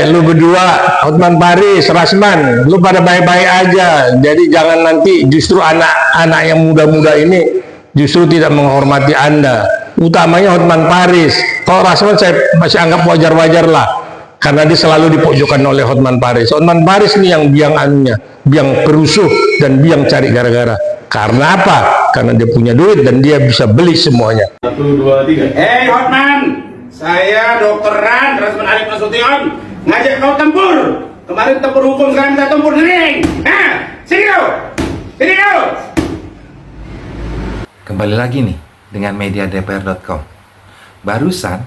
Lu berdua, Hotman Paris, Rasman, lu pada baik-baik aja. Jadi jangan nanti justru anak-anak yang muda-muda ini justru tidak menghormati Anda. Utamanya Hotman Paris. Kalau Rasman saya masih anggap wajar-wajar lah. Karena dia selalu dipojokkan oleh Hotman Paris. Hotman Paris ini yang biang anunya, biang perusuh dan biang cari gara-gara. Karena apa? Karena dia punya duit dan dia bisa beli semuanya. 1, 2, 3. Hotman, saya Dokteran Rasman Arif Nasution ngajak kau tempur. Kemarin tempur hukum, sekarang kita tempur dering. Sini kau, sini kau. Kembali lagi nih dengan mediadpr.com. Barusan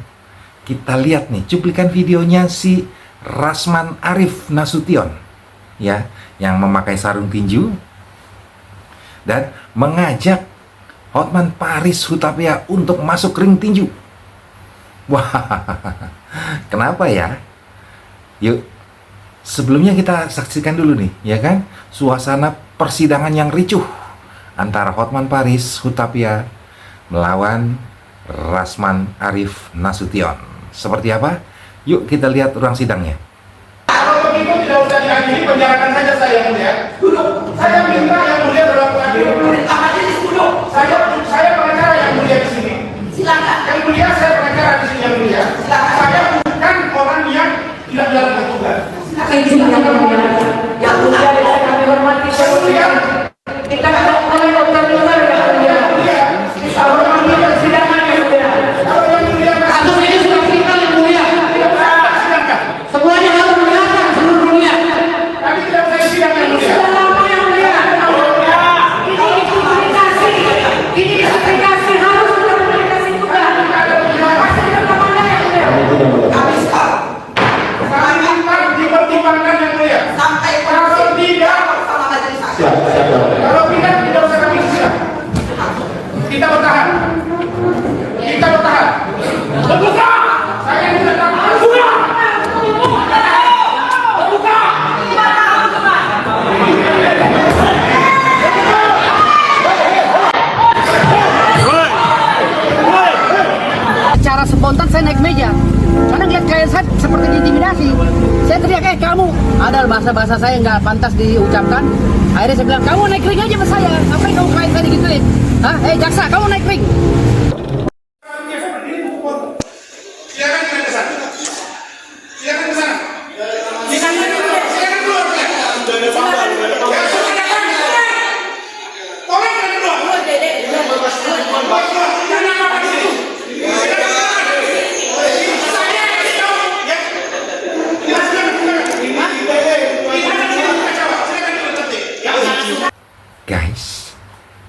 kita lihat nih cuplikan videonya si Rasman Arif Nasution, ya, yang memakai sarung tinju dan mengajak Hotman Paris Hutapea untuk masuk ring tinju. Wah, kenapa ya? Yuk, sebelumnya kita saksikan dulu nih, ya kan, suasana persidangan yang ricuh antara Hotman Paris Hutapea melawan Rasman Arif Nasution. Seperti apa? Yuk kita lihat ruang sidangnya. Kalau begitu tidak usah diadili, penjarakan saja saya yang mulia. Duduk. Saya minta yang mulia dalam pengadilan. Majelis duduk. Saya pengacara yang mulia di sini. Silakan. Yang mulia saya pengacara di sini yang mulia. Silakan. Saya bukan orang yang tidak jalankan tugas. Silakan. Yang mulia kami hormati. Yang mulia. Kita tidak boleh dokter luar yang mulia. Kita hormati persidangan yang mulia. Kalau yang mulia kasus ini sudah vital yang mulia. Semuanya harus melihatkan seluruh dunia. Tapi tidak saya sidang yang mulia. Selama yang mulia. Ini dipublikasi. Ini dipublikasi harus dipublikasi juga. Pasti berkemana yang mulia. Kami sekarang. Kami minta dipertimbangkan yang mulia. Sampai kalau tidak sama majelis hakim. Kalau tidak usah kami sidang. Kita bertahan. Kita bertahan. Terbuka. Saya tidak tahu. Terbuka. Terbuka. Secara spontan saya naik meja karena ngeliat kayak saya seperti diintimidasi. Saya teriak, kamu, ada bahasa-bahasa saya nggak pantas diucapkan. Akhirnya saya bilang, kamu naik ring aja sama saya, ngapain kamu kayak saya digituin? Jaksa, kamu naik ring. Silakan ke sana. Silakan ke sana. Silakan keluar. Silakan keluar. Tolong jangan keluar. Jangan apa di situ. Guys,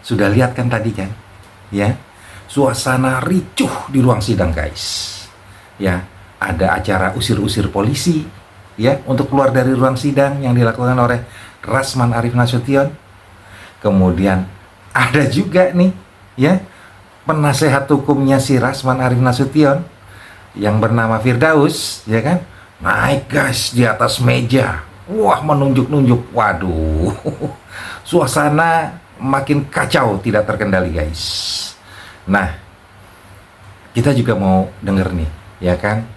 sudah lihat kan tadi kan, ya, suasana ricuh di ruang sidang guys. Ya, ada acara usir-usir polisi, ya, untuk keluar dari ruang sidang yang dilakukan oleh Rasman Arif Nasution. Kemudian ada juga nih, ya, penasehat hukumnya si Rasman Arif Nasution yang bernama Firdaus, ya kan, naik guys di atas meja. Wah, menunjuk-nunjuk. Waduh, suasana makin kacau, tidak terkendali guys. Nah, kita juga mau denger nih, ya kan,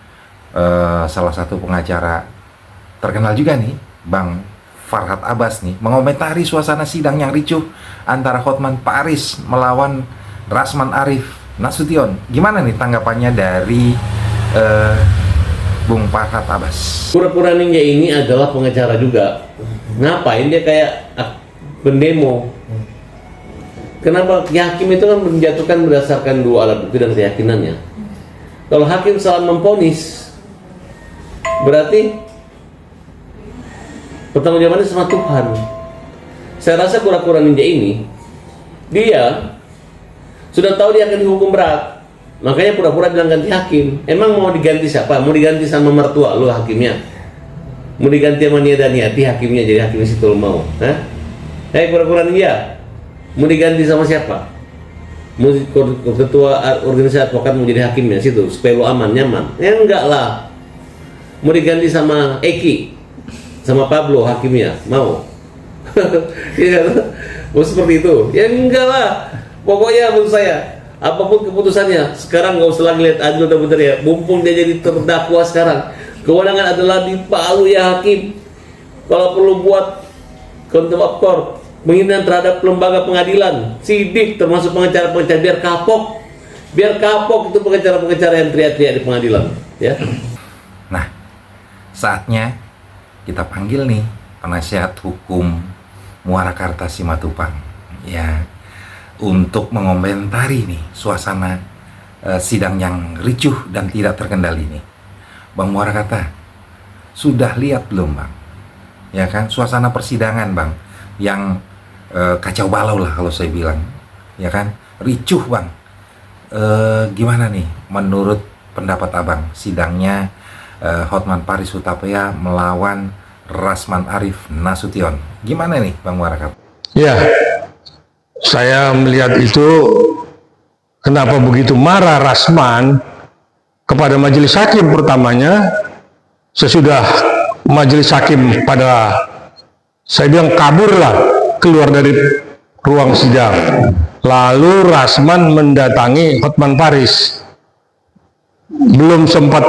salah satu pengacara terkenal juga nih, Bang Farhad Abbas nih, mengomentari suasana sidang yang ricuh antara Hotman Paris melawan Rasman Arif Nasution. Gimana nih tanggapannya dari Bung Farhad Abbas? Pura-pura ninja ini adalah pengacara juga. Ngapain dia kayak pendemo? Kenapa hakim itu kan menjatuhkan berdasarkan dua alat bukti dan keyakinannya. Kalau hakim salah memvonis, berarti pertanggungjawabannya sama Tuhan. Saya rasa kura-kura ninja ini, dia sudah tahu dia akan dihukum berat. Makanya pura-pura bilang ganti hakim. Emang mau diganti siapa? Mau diganti sama mertua lu hakimnya? Mau diganti sama Nia Daniati hakimnya jadi hakim situ lu mau? Hei pura-pura ninja, mau diganti sama siapa? Mau ketua organisasi advokat mau jadi hakimnya situ supaya lu aman nyaman? Ya enggak lah. Mau diganti sama Eki, sama Pablo hakimnya mau? Ya, mau seperti itu? Ya enggak lah. Pokoknya menurut saya apapun keputusannya sekarang nggak usah lagi lihat adil atau benar ya. Mumpung dia jadi terdakwa sekarang, Kewenangan adalah di Palu ya hakim. Kalau perlu buat contempt of court, penghinaan terhadap lembaga pengadilan, sidik termasuk pengacara-pengacara, biar kapok itu pengacara-pengacara yang teriak-teriak di pengadilan, ya. Nah, saatnya kita panggil nih penasihat hukum Muarakarta Simatupang, ya, untuk mengomentari nih suasana sidang yang ricuh dan tidak terkendali nih. Bang Muarakarta, sudah lihat belum Bang? Ya kan, suasana persidangan Bang, yang kacau balau lah kalau saya bilang, ya kan, ricuh Bang. Gimana nih menurut pendapat Abang sidangnya Hotman Paris Hutapea melawan Rasman Arif Nasution? Gimana nih Bang Muarakarta? Ya, saya melihat itu kenapa begitu marah Rasman kepada majelis hakim pertamanya, sesudah majelis hakim pada saya bilang kaburlah keluar dari ruang sidang. Lalu Rasman mendatangi Hotman Paris. Belum sempat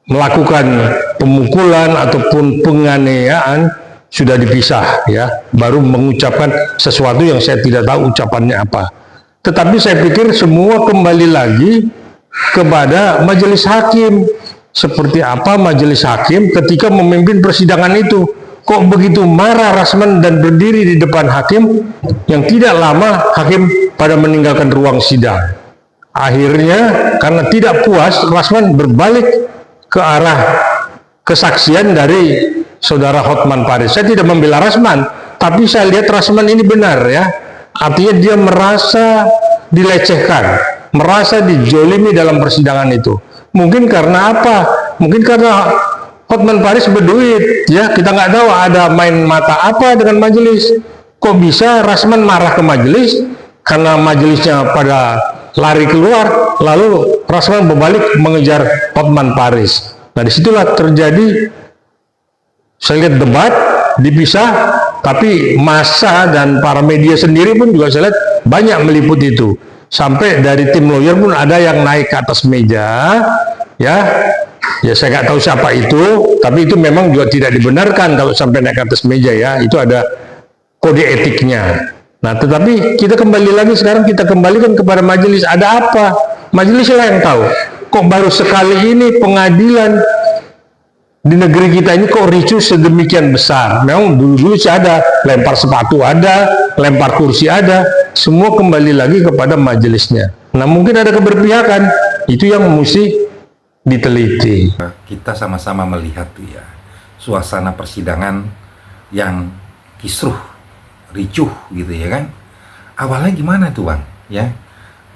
melakukan pemukulan ataupun penganiayaan, sudah dipisah, ya. Baru mengucapkan sesuatu yang saya tidak tahu ucapannya apa. Tetapi saya pikir semua kembali lagi kepada majelis hakim. Seperti apa majelis hakim ketika memimpin persidangan itu? Kok begitu marah Rasman dan berdiri di depan hakim yang tidak lama hakim pada meninggalkan ruang sidang. Akhirnya karena tidak puas, Rasman berbalik ke arah kesaksian dari saudara Hotman Paris. Saya tidak membela Rasman, tapi saya lihat Rasman ini benar, ya. Artinya dia merasa dilecehkan, merasa dijolimi dalam persidangan itu. Mungkin karena apa? Mungkin karena Hotman Paris berduit, ya. Kita nggak tahu ada main mata apa dengan majelis. Kok bisa Rasman marah ke majelis karena majelisnya pada lari keluar, lalu Rasman berbalik mengejar Hotman Paris. Nah, disitulah terjadi, saya lihat debat dipisah, tapi massa dan para media sendiri pun juga saya lihat banyak meliput itu. Sampai dari tim lawyer pun ada yang naik ke atas meja, ya. Ya saya nggak tahu siapa itu, tapi itu memang juga tidak dibenarkan kalau sampai naik ke atas meja, ya. Itu ada kode etiknya. Nah, tetapi kita kembali lagi sekarang, kita kembalikan kepada majelis. Ada apa? Majelislah yang tahu. Kok baru sekali ini pengadilan di negeri kita ini kok ricuh sedemikian besar? Memang dulu-dulu sih ada, lempar sepatu ada, lempar kursi ada, semua kembali lagi kepada majelisnya. Nah, mungkin ada keberpihakan, itu yang mesti diteliti. Kita sama-sama melihat tuh ya, suasana persidangan yang kisruh, ricuh gitu ya kan. Awalnya gimana tuh Bang? Ya,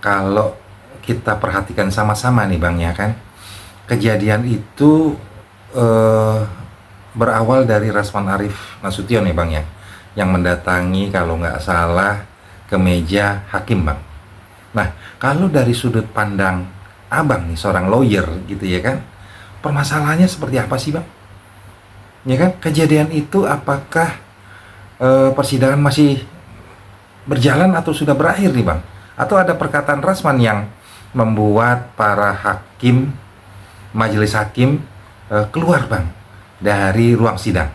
kalau kita perhatikan sama-sama nih Bang, ya kan, kejadian itu berawal dari Rasman Arif Nasution ya Bang, ya, yang mendatangi kalau nggak salah ke meja hakim Bang. Nah, kalau dari sudut pandang Abang nih, seorang lawyer gitu ya kan, permasalahannya seperti apa sih Bang? Ya kan, kejadian itu apakah persidangan masih berjalan atau sudah berakhir nih Bang? Atau ada perkataan Rasman yang membuat para hakim, majelis hakim keluar Bang dari ruang sidang?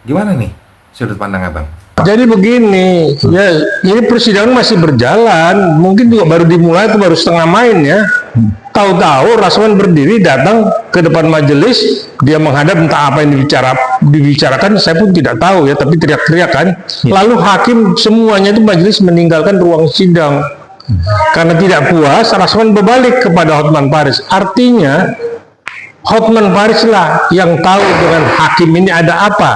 Gimana nih sudut pandang Abang? Jadi begini, ya, ini persidangan masih berjalan, mungkin juga baru dimulai atau baru setengah main, ya. Tahu-tahu Rasman berdiri datang ke depan majelis, dia menghadap, entah apa yang dibicarakan, saya pun tidak tahu, ya, tapi teriak-teriak kan. Lalu hakim semuanya itu majelis meninggalkan ruang sidang. Karena tidak puas, Rasman berbalik kepada Hotman Paris. Artinya Hotman Paris lah yang tahu dengan hakim ini ada apa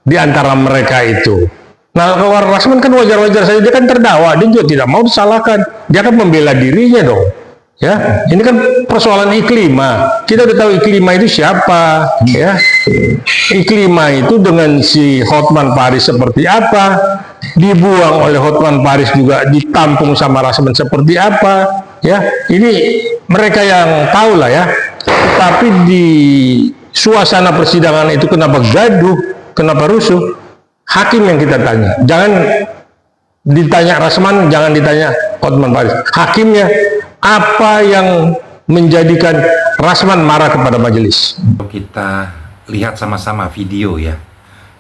di antara mereka itu. Nah, kalau Rasman kan wajar-wajar saja, dia kan terdakwa, dia juga tidak mau disalahkan, dia akan membela dirinya dong, ya. Ini kan persoalan Iklima, kita udah tahu Iklima itu siapa, ya. Iklima itu dengan si Hotman Paris seperti apa, dibuang oleh Hotman Paris juga ditampung sama Rasman seperti apa, ya. Ini mereka yang tahu lah, ya. Tapi di suasana persidangan itu kenapa gaduh, kenapa rusuh? Hakim yang kita tanya. Jangan ditanya Rasman, jangan ditanya Hotman Paris. Hakimnya, apa yang menjadikan Rasman marah kepada majelis. Kita lihat sama-sama video ya,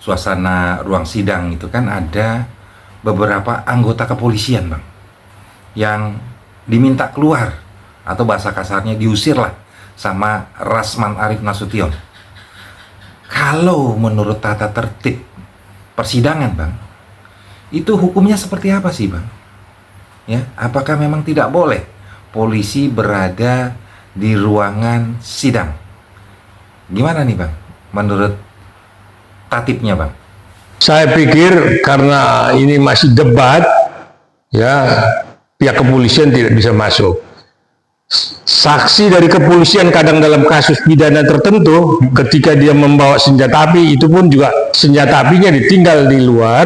suasana ruang sidang itu kan ada beberapa anggota kepolisian bang, yang diminta keluar atau bahasa kasarnya diusir lah sama Rasman Arif Nasution. Kalau menurut tata tertib persidangan bang, itu hukumnya seperti apa sih bang? Ya, apakah memang tidak boleh polisi berada di ruangan sidang? Gimana nih bang, menurut tatibnya bang? Saya pikir karena ini masih debat, ya pihak kepolisian tidak bisa masuk. Saksi dari kepolisian kadang dalam kasus pidana tertentu, ketika dia membawa senjata api, itu pun juga senjata apinya ditinggal di luar.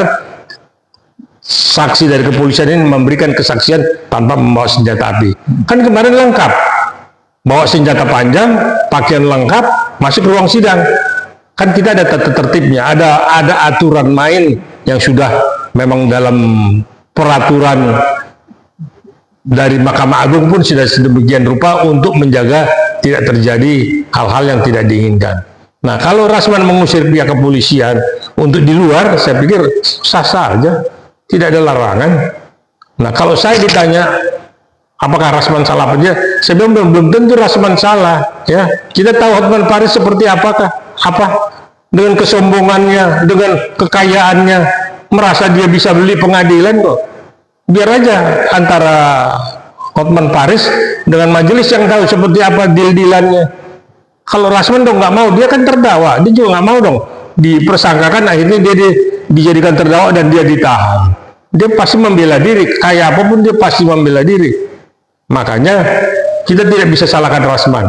Saksi dari kepolisian ini memberikan kesaksian tanpa membawa senjata api. Kan kemarin lengkap, bawa senjata panjang, pakaian lengkap, masuk ke ruang sidang. Kan kita ada tata tertibnya, ada aturan main yang sudah memang dalam peraturan dari Mahkamah Agung pun sudah sedemikian rupa untuk menjaga tidak terjadi hal-hal yang tidak diinginkan. Nah, kalau Rasman mengusir pihak kepolisian untuk di luar, saya pikir sah-sah aja, tidak ada larangan. Nah, kalau saya ditanya apakah Rasman salah apa dia, saya bilang belum tentu Rasman salah. Ya, kita tahu Hotman Paris seperti apa dengan kesombongannya, dengan kekayaannya, merasa dia bisa beli pengadilan kok. Biar aja antara Hotman Paris dengan majelis yang tahu seperti apa deal-dealannya. Kalau Rasman dong nggak mau, dia kan terdakwa, dia juga nggak mau dong dipersangkakan, akhirnya dia dijadikan terdakwa dan dia ditahan. Dia pasti membela diri, kayak apapun dia pasti membela diri. Makanya kita tidak bisa salahkan Rasman,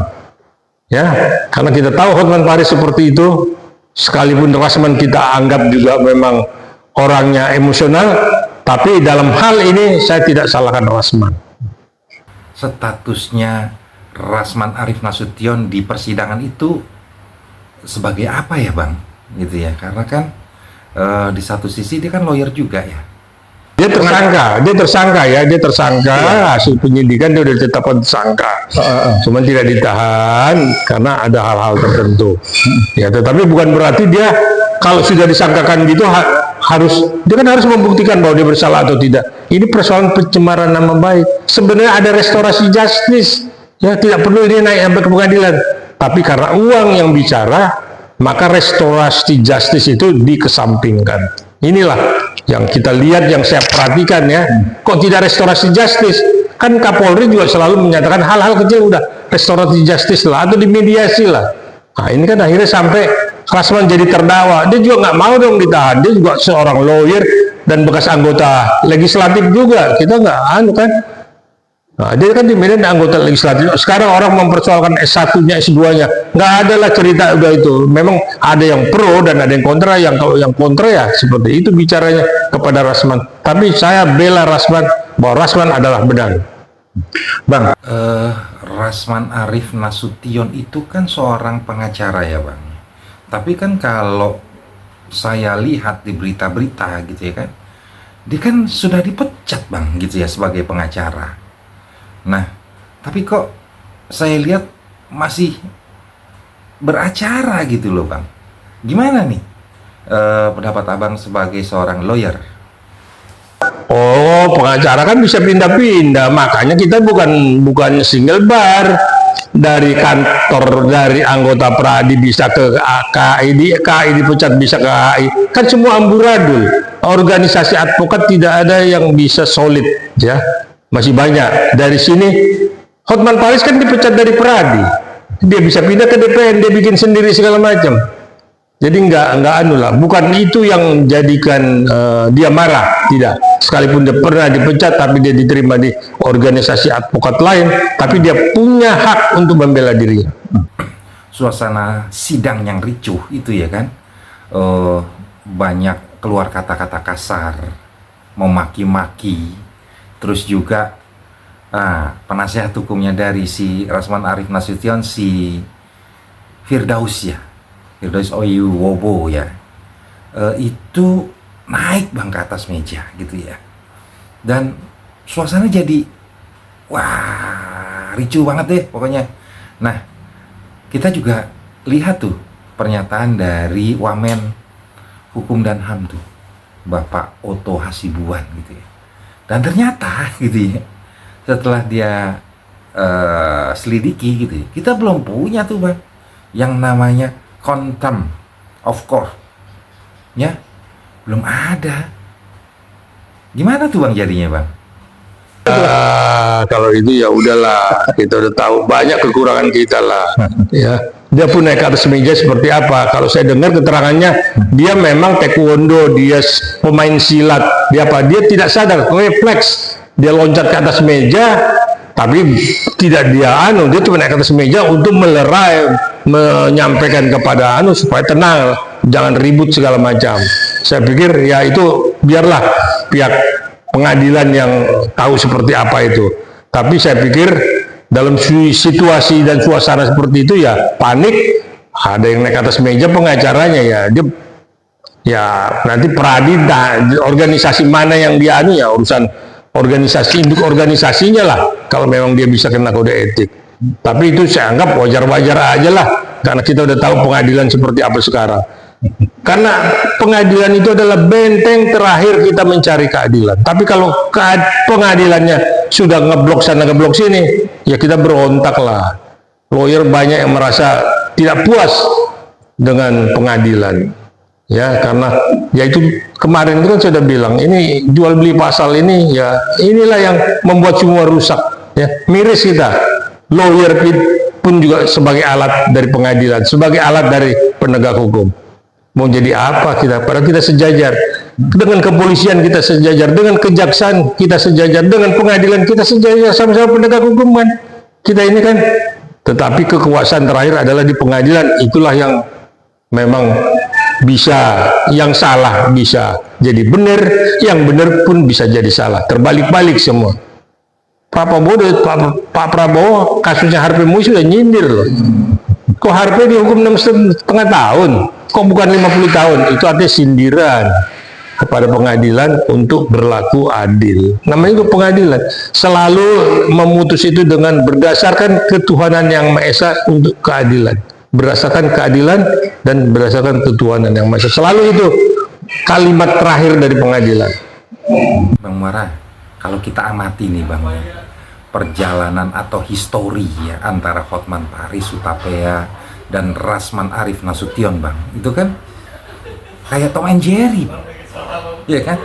ya, karena kita tahu Hotman Paris seperti itu. Sekalipun Rasman kita anggap juga memang orangnya emosional, tapi dalam hal ini saya tidak salahkan Rasman. Statusnya Rasman Arif Nasution di persidangan itu sebagai apa ya bang? Gitu ya, karena kan di satu sisi dia kan lawyer juga ya. Dia tersangka, hasil penyidikan dia sudah ditetapkan tersangka. Cuman tidak ditahan karena ada hal-hal tertentu. Ya, tetapi bukan berarti dia kalau sudah disangkakan gitu dia kan harus membuktikan bahwa dia bersalah atau tidak. Ini persoalan pencemaran nama baik. Sebenarnya ada restorasi justice. Ya, tidak perlu ini naik sampai ke pengadilan. Tapi karena uang yang bicara, maka restorasi justice itu dikesampingkan. Inilah yang kita lihat, yang saya perhatikan ya. Kok tidak restorasi justice? Kan Kapolri juga selalu menyatakan hal-hal kecil udah restorasi justice lah atau dimediasi lah. Nah, ini kan akhirnya sampai Rasman jadi terdakwa. Dia juga nggak mau dong ditahan. Dia juga seorang lawyer dan bekas anggota legislatif juga. Kita nggak kan. Nah, dia kan di Medan anggota legislatif. Sekarang orang mempersoalkan S1-nya, S2-nya. Nggak ada lah cerita udah itu. Memang ada yang pro dan ada yang kontra. Kalau yang kontra ya seperti itu bicaranya kepada Rasman. Tapi saya bela Rasman, bahwa Rasman adalah benar. Bang, Rasman Arif Nasution itu kan seorang pengacara ya bang. Tapi kan kalau saya lihat di berita-berita gitu ya kan, dia kan sudah dipecat bang gitu ya sebagai pengacara. Nah, tapi kok saya lihat masih beracara gitu loh bang. Gimana nih pendapat abang sebagai seorang lawyer? Oh, pengacara kan bisa pindah-pindah. Makanya kita bukan single bar. Dari kantor, dari anggota Pradi bisa ke KAI, di KAI dipecat bisa ke KAI. Kan semua amburadul. Organisasi advokat tidak ada yang bisa solid, ya. Masih banyak. Dari sini Hotman Paris kan dipecat dari Pradi. Dia bisa pindah ke DPN, dia bikin sendiri segala macam. Jadi nggak anu lah, bukan itu yang jadikan dia marah, tidak. Sekalipun dia pernah dipecat, tapi dia diterima di organisasi advokat lain, tapi dia punya hak untuk membela dirinya. Suasana sidang yang ricuh itu ya kan, banyak keluar kata-kata kasar, memaki-maki, terus juga penasihat hukumnya dari si Rasman Arif Nasution, si Firdaus Oyuwobo ya, itu naik bang ke atas meja gitu ya, dan suasana jadi wah ricuh banget deh pokoknya. Nah, kita juga lihat tuh pernyataan dari Wamen Hukum dan HAM tuh, Bapak Oto Hasibuan gitu ya. Dan ternyata gitu ya, setelah dia selidiki gitu ya, kita belum punya tuh Bang yang namanya contempt of court, ya belum ada. Gimana tuh Bang jadinya Bang? Kalau itu ya udahlah, kita udah tahu banyak kekurangan kita lah. Ya, dia pun naik ke atas meja seperti apa? Kalau saya dengar keterangannya, dia memang taekwondo, dia pemain silat, dia apa? Dia tidak sadar, refleks, dia loncat ke atas meja, tapi tidak dia dia cuma naik ke atas meja untuk melerai, menyampaikan kepada supaya tenang, jangan ribut segala macam. Saya pikir ya itu biarlah pihak pengadilan yang tahu seperti apa itu. Tapi saya pikir dalam situasi dan suasana seperti itu ya panik, ada yang naik atas meja pengacaranya ya dia ya nanti organisasi mana yang dia ya urusan organisasi induk organisasinya lah kalau memang dia bisa kena kode etik. Tapi itu saya anggap wajar-wajar aja lah karena kita udah tahu pengadilan seperti apa sekarang. Karena pengadilan itu adalah benteng terakhir kita mencari keadilan. Tapi kalau pengadilannya sudah ngeblok sana ngeblok sini, ya kita berontak lah. Lawyer banyak yang merasa tidak puas dengan pengadilan. Ya, karena ya itu kemarin itu kan sudah bilang, ini jual beli pasal ini ya inilah yang membuat semua rusak. Ya, miris kita. Lawyer pun juga sebagai alat dari pengadilan, sebagai alat dari penegak hukum. Mau jadi apa kita? Padahal kita sejajar dengan kepolisian, kita sejajar dengan kejaksaan, kita sejajar dengan pengadilan, kita sejajar sama-sama penegak hukum kan. Kita ini kan, tetapi kekuasaan terakhir adalah di pengadilan. Itulah yang memang bisa, yang salah bisa jadi benar, yang benar pun bisa jadi salah. Terbalik-balik semua. Pak Prabowo kasusnya Harvey Muiz sudah nyindir loh. Kok Harvey dihukum 6,5 tahun? Kok bukan 50 tahun? Itu artinya sindiran kepada pengadilan untuk berlaku adil. Namanya itu pengadilan. Selalu memutus itu dengan berdasarkan ketuhanan yang Maha Esa untuk keadilan. Berdasarkan keadilan dan berdasarkan ketuhanan yang Maha Esa. Selalu itu kalimat terakhir dari pengadilan. Bang Muara, kalau kita amati nih Bang, perjalanan atau histori ya antara Hotman Paris Hutapea dan Rasman Arif Nasution Bang, itu kan kayak Tom and Jerry Bang, ya kan?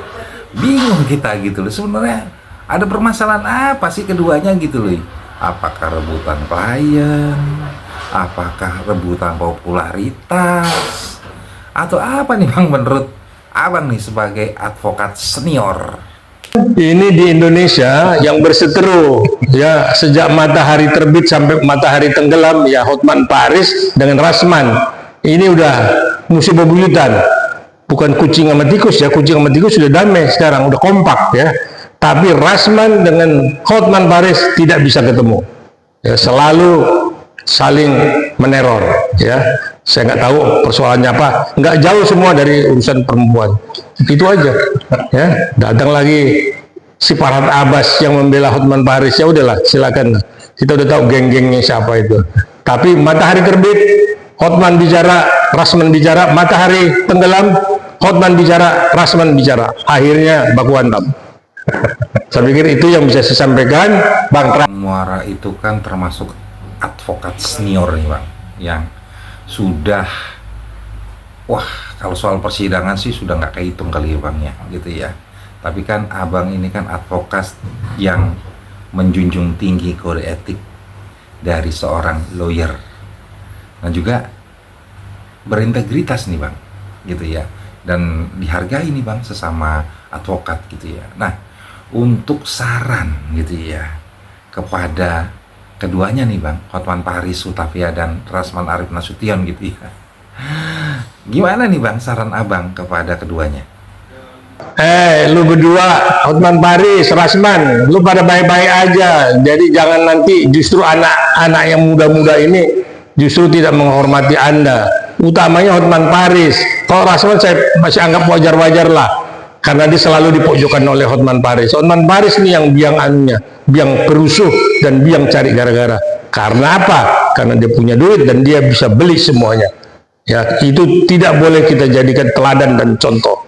Bingung kita gitu loh, sebenarnya ada permasalahan apa sih keduanya gitu loh? Apakah rebutan klien, apakah rebutan popularitas, atau apa nih Bang menurut Abang nih sebagai advokat senior? Ini di Indonesia yang berseteru ya sejak matahari terbit sampai matahari tenggelam ya Hotman Paris dengan Rasman. Ini udah musim bebuyutan. Bukan kucing sama tikus ya, kucing sama tikus sudah damai sekarang, udah kompak ya. Tapi Rasman dengan Hotman Paris tidak bisa ketemu. Ya, selalu saling meneror ya. Saya nggak tahu persoalannya apa, nggak jauh semua dari urusan perempuan, itu aja ya. Datang lagi si Farhad Abbas yang membela Hotman Paris, ya udahlah silakan, kita udah tahu geng-gengnya siapa itu. Tapi matahari terbit, Hotman bicara, Rasman bicara, matahari tenggelam, Hotman bicara, Rasman bicara, akhirnya baku hantam. Saya pikir itu yang bisa saya sampaikan. Bang Muara itu kan termasuk advokat senior nih Bang, yang sudah, wah kalau soal persidangan sih sudah nggak kehitung kali ya Bang ya gitu ya. Tapi kan Abang ini kan advokat yang menjunjung tinggi kode etik dari seorang lawyer dan juga berintegritas nih Bang gitu ya, dan dihargai nih Bang sesama advokat gitu ya. Nah, untuk saran gitu ya kepada keduanya nih Bang, Hotman Paris Hutapea dan Rasman Arif Nasution gitu ya, gimana nih Bang saran Abang kepada keduanya? lu berdua, Hotman Paris, Rasman, lu pada baik-baik aja. Jadi jangan nanti justru anak-anak yang muda-muda ini justru tidak menghormati Anda. Utamanya Hotman Paris. Kalau Rasman saya masih anggap wajar-wajar lah. karena dia selalu dipojokkan oleh Hotman Paris. Hotman Paris ini yang biang anunya, biang perusuh dan biang cari gara-gara. Karena apa? Karena dia punya duit dan dia bisa beli semuanya. Ya, itu tidak boleh kita jadikan teladan dan contoh.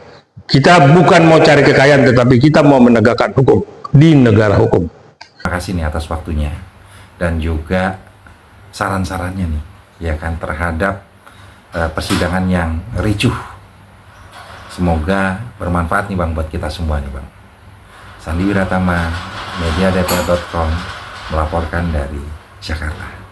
Kita bukan mau cari kekayaan, tetapi kita mau menegakkan hukum di negara hukum. Terima kasih nih atas waktunya dan juga saran-sarannya nih, ya kan, terhadap persidangan yang ricuh. Semoga bermanfaat nih Bang buat kita semua nih Bang. Sandi Wiratama, mediadata.com melaporkan dari Jakarta.